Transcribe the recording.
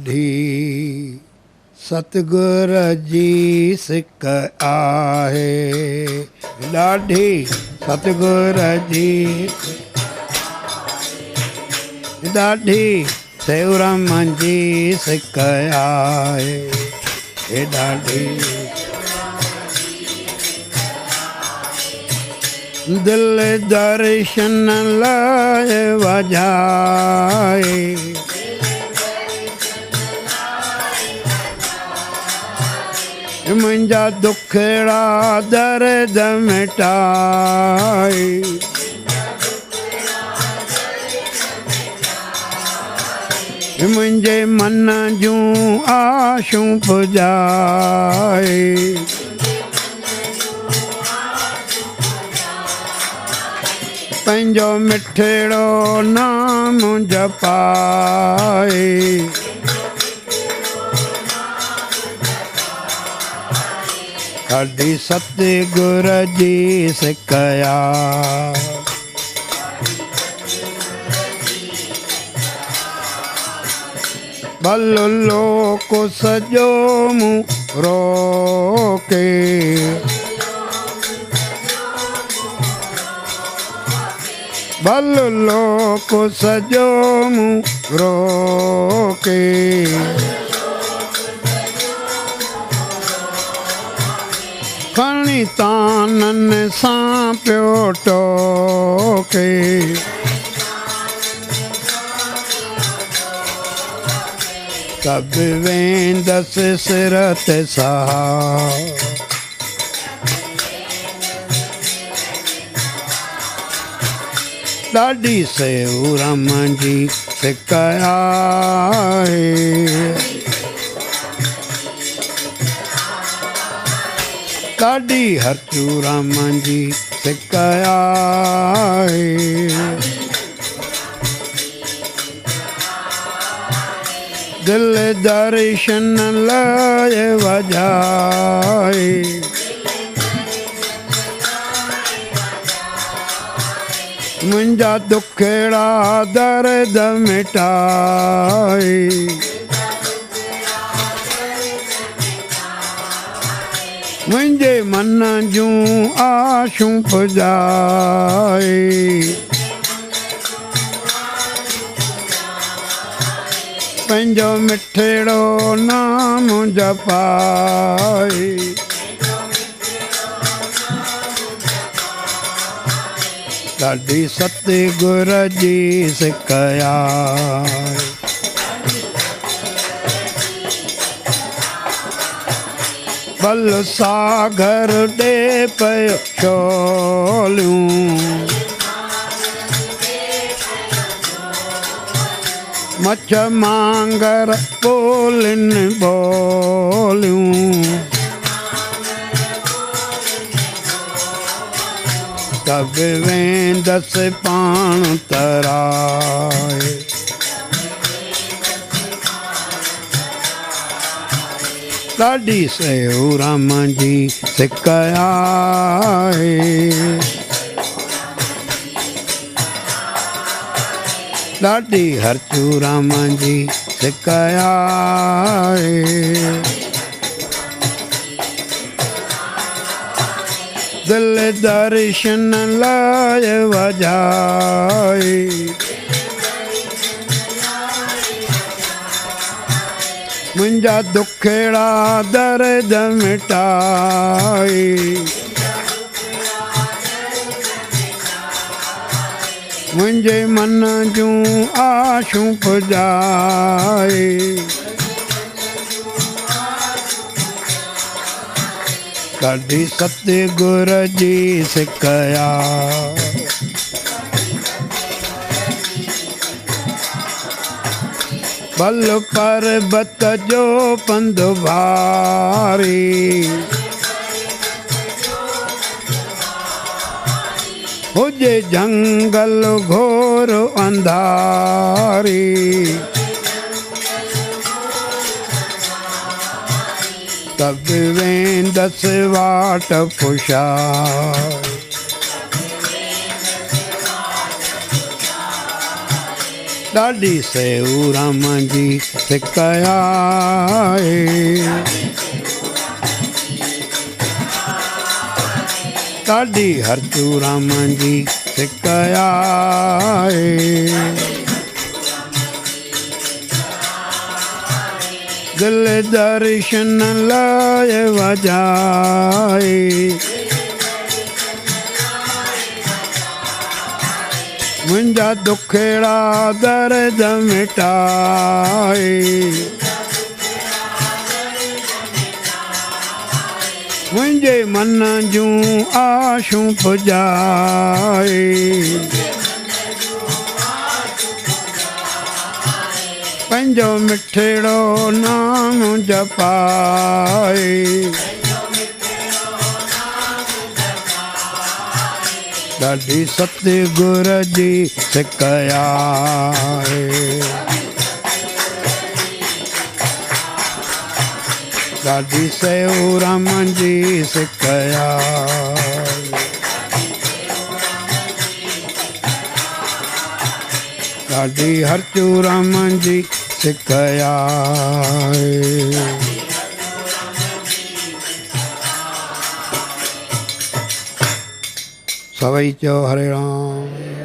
ढी सतगुर जी सिक आहे, ॾाढी सतगुर जी ॾाढी सेवरम जी सिक आहे, ॾाढी दिल दर्शन लाइ वॼाए, मुंहिंजा दुखड़ा दर्द मिटाए, मुंहिंजे मन जूं आशूं पुॼाए, पंहिंजो मिठड़ो नाम जपाए, ॾाढी सतगुर जी सिक आहे, भल लोक सॼो मूं रोके, भल लोक सॼो मूं रोके, खणी ताननि सां पियो टोके, कब वेंदसि सिर ते सहा, ॾाढी सेवरम जी सिक आहे, ॾाढी हरचूराम जी सिक आहे, दिल दर्शन लाइ वॼाए, मुंहिंजा दुखड़ा दर्द मिटाए, मुंहिंजे मन जूं आशूं पुॼाए, पंहिंजो मिठड़ो नाम जपाए, ॾाढी सतगुर जी सिक आहे, भल सागर ॾे पियो छोलियूं, मछ मांगर ॿोलिनि ॿोलियूं, कब वेंदसि पाण तराए, ॾाढी सेवरम जी सिक आहे, ॾाढी हरचूराम जी सिक आहे, दिल दर्शन लाइ वॼाए, मुंहिंजा दुखड़ा दर्द मिटाए, मुंहिंजे मन जूं आशूं पुॼाए, ॾाढी सतगुर जी सिक आहे, भल पर्बत जो पंध भारी, हुजे जंगल घोर अंधारी, कब वेंदसि वाट पुछाए, ॾाढी सेऊ राम जी सिकया ॾाढी हरचू राम जी सिकया दिल दर्शन लाइ वजाए मुंहिंजा दुखड़ा दर्द मिटाए मुंहिंजे मन जूं आशूं पुॼाए पंहिंजो मिठड़ो नाम जपाए ॾाढी सतगुर जी सिकया ॾाढी सेऊ राम जी सिकया ॾाढी हरचू राम जी सिकया सभई चयो हरे राम।